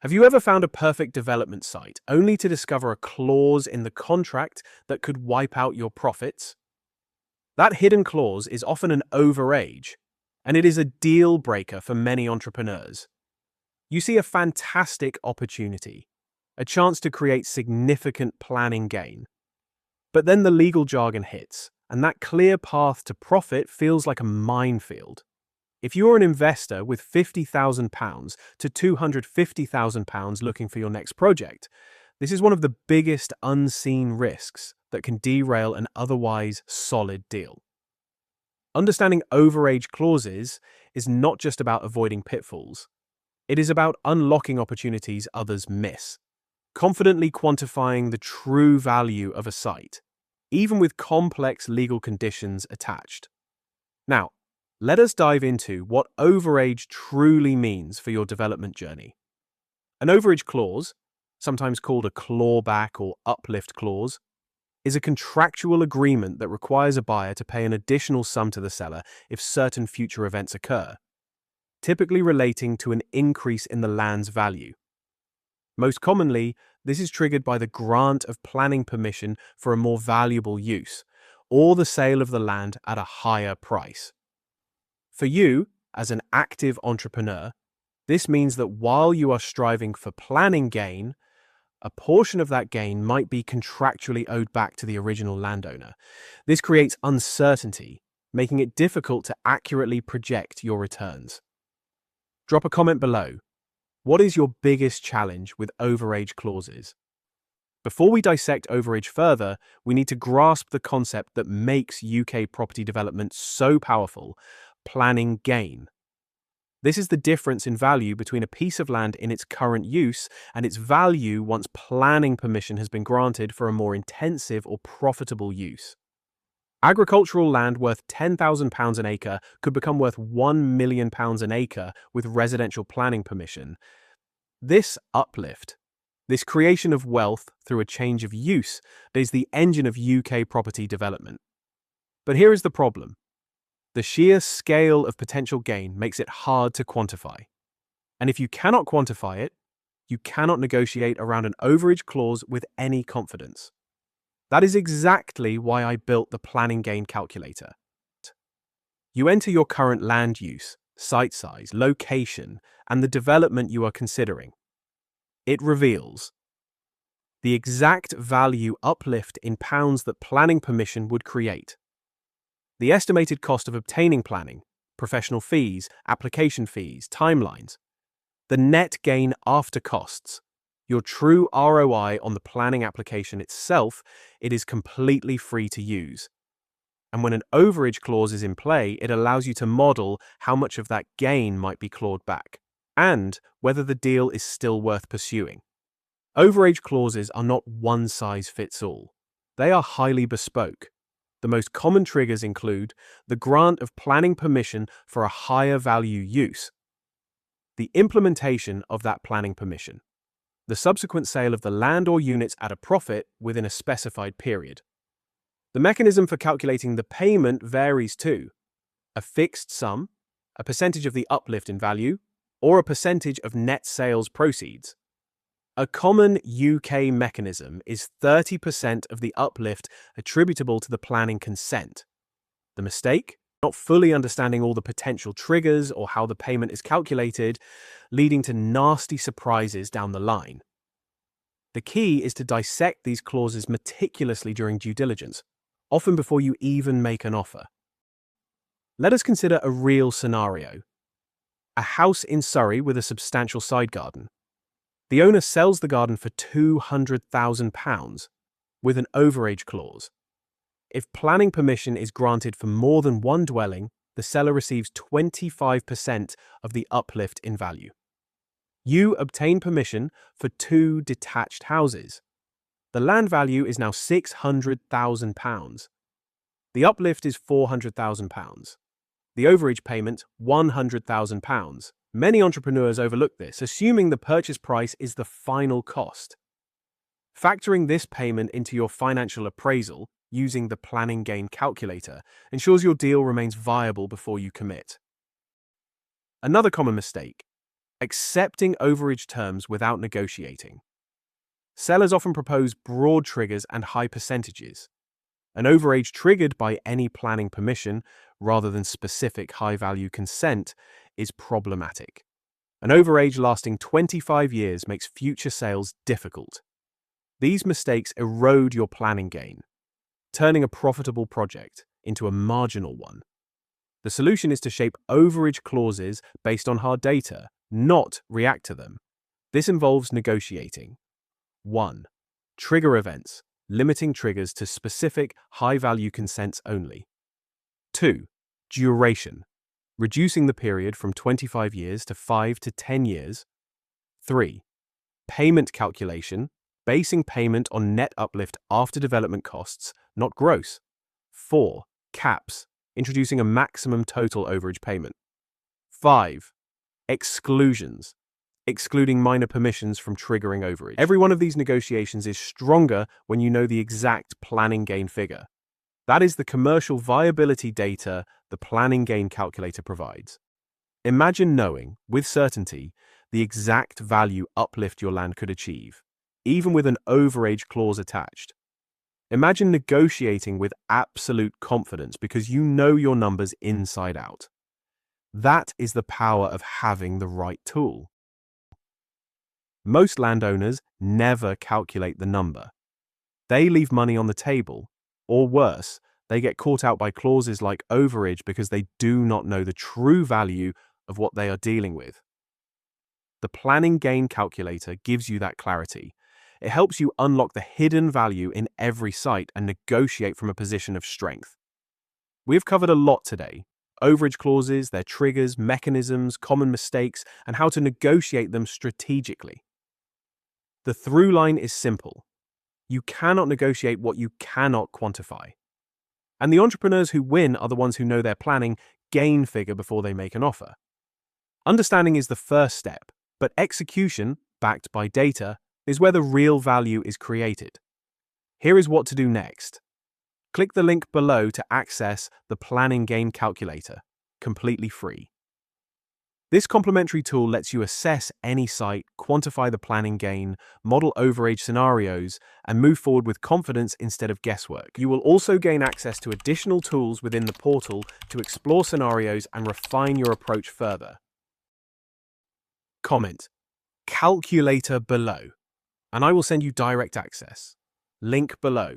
Have you ever found a perfect development site only to discover a clause in the contract that could wipe out your profits? That hidden clause is often an overage, and it is a deal breaker for many entrepreneurs. You see a fantastic opportunity, a chance to create significant planning gain. But then the legal jargon hits, and that clear path to profit feels like a minefield. If you're an investor with £50,000 to £250,000 looking for your next project, this is one of the biggest unseen risks that can derail an otherwise solid deal. Understanding overage clauses is not just about avoiding pitfalls. It is about unlocking opportunities others miss, confidently quantifying the true value of a site, even with complex legal conditions attached. Now, let us dive into what overage truly means for your development journey. An overage clause, sometimes called a clawback or uplift clause, is a contractual agreement that requires a buyer to pay an additional sum to the seller if certain future events occur, typically relating to an increase in the land's value. Most commonly, this is triggered by the grant of planning permission for a more valuable use, or the sale of the land at a higher price. For you, as an active entrepreneur, this means that while you are striving for planning gain, a portion of that gain might be contractually owed back to the original landowner. This creates uncertainty, making it difficult to accurately project your returns. Drop a comment below. What is your biggest challenge with overage clauses? Before we dissect overage further, we need to grasp the concept that makes UK property development so powerful: planning gain. This is the difference in value between a piece of land in its current use and its value once planning permission has been granted for a more intensive or profitable use. Agricultural land worth £10,000 an acre could become worth £1 million an acre with residential planning permission. This uplift, this creation of wealth through a change of use, is the engine of UK property development. But here is the problem. The sheer scale of potential gain makes it hard to quantify. And if you cannot quantify it, you cannot negotiate around an overage clause with any confidence. That is exactly why I built the planning gain calculator. You enter your current land use, site size, location, and the development you are considering. It reveals the exact value uplift in pounds that planning permission would create, the estimated cost of obtaining planning, professional fees, application fees, timelines, the net gain after costs, your true ROI on the planning application itself. It is completely free to use. And when an overage clause is in play, it allows you to model how much of that gain might be clawed back, and whether the deal is still worth pursuing. Overage clauses are not one size fits all. They are highly bespoke. The most common triggers include the grant of planning permission for a higher value use, the implementation of that planning permission, the subsequent sale of the land or units at a profit within a specified period. The mechanism for calculating the payment varies too: a fixed sum, a percentage of the uplift in value, or a percentage of net sales proceeds. A common UK mechanism is 30% of the uplift attributable to the planning consent. The mistake? Not fully understanding all the potential triggers or how the payment is calculated, leading to nasty surprises down the line. The key is to dissect these clauses meticulously during due diligence, often before you even make an offer. Let us consider a real scenario. A house in Surrey with a substantial side garden. The owner sells the garden for £200,000 with an overage clause. If planning permission is granted for more than one dwelling, the seller receives 25% of the uplift in value. You obtain permission for 2 detached houses. The land value is now £600,000. The uplift is £400,000. The overage payment, £100,000. Many entrepreneurs overlook this, assuming the purchase price is the final cost. Factoring this payment into your financial appraisal using the planning gain calculator ensures your deal remains viable before you commit. Another common mistake: Accepting overage terms without negotiating. Sellers often propose broad triggers and high percentages. An overage triggered by any planning permission, rather than specific high-value consent, is problematic. An overage lasting 25 years makes future sales difficult. These mistakes erode your planning gain, turning a profitable project into a marginal one. The solution is to shape overage clauses based on hard data, not react to them. This involves negotiating. 1. Trigger events, limiting triggers to specific high-value consents only. 2. Duration, reducing the period from 25 years to 5 to 10 years. 3. Payment calculation, basing payment on net uplift after development costs, not gross. 4. Caps, introducing a maximum total overage payment. 5. Exclusions, excluding minor permissions from triggering overage. Every one of these negotiations is stronger when you know the exact planning gain figure. That is the commercial viability data the planning gain calculator provides. Imagine knowing, with certainty, the exact value uplift your land could achieve, even with an overage clause attached. Imagine negotiating with absolute confidence because you know your numbers inside out. That is the power of having the right tool. Most landowners never calculate the number. They leave money on the table, or worse, they get caught out by clauses like overage because they do not know the true value of what they are dealing with. The planning gain calculator gives you that clarity. It helps you unlock the hidden value in every site and negotiate from a position of strength. We have covered a lot today: overage clauses, their triggers, mechanisms, common mistakes, and how to negotiate them strategically. The through line is simple. You cannot negotiate what you cannot quantify. And the entrepreneurs who win are the ones who know their planning gain figure before they make an offer. Understanding is the first step, but execution, backed by data, is where the real value is created. Here is what to do next. Click the link below to access the Planning Gain Calculator, completely free. This complimentary tool lets you assess any site, quantify the planning gain, model overage scenarios, and move forward with confidence instead of guesswork. You will also gain access to additional tools within the portal to explore scenarios and refine your approach further. Comment calculator below, and I will send you direct access. Link below.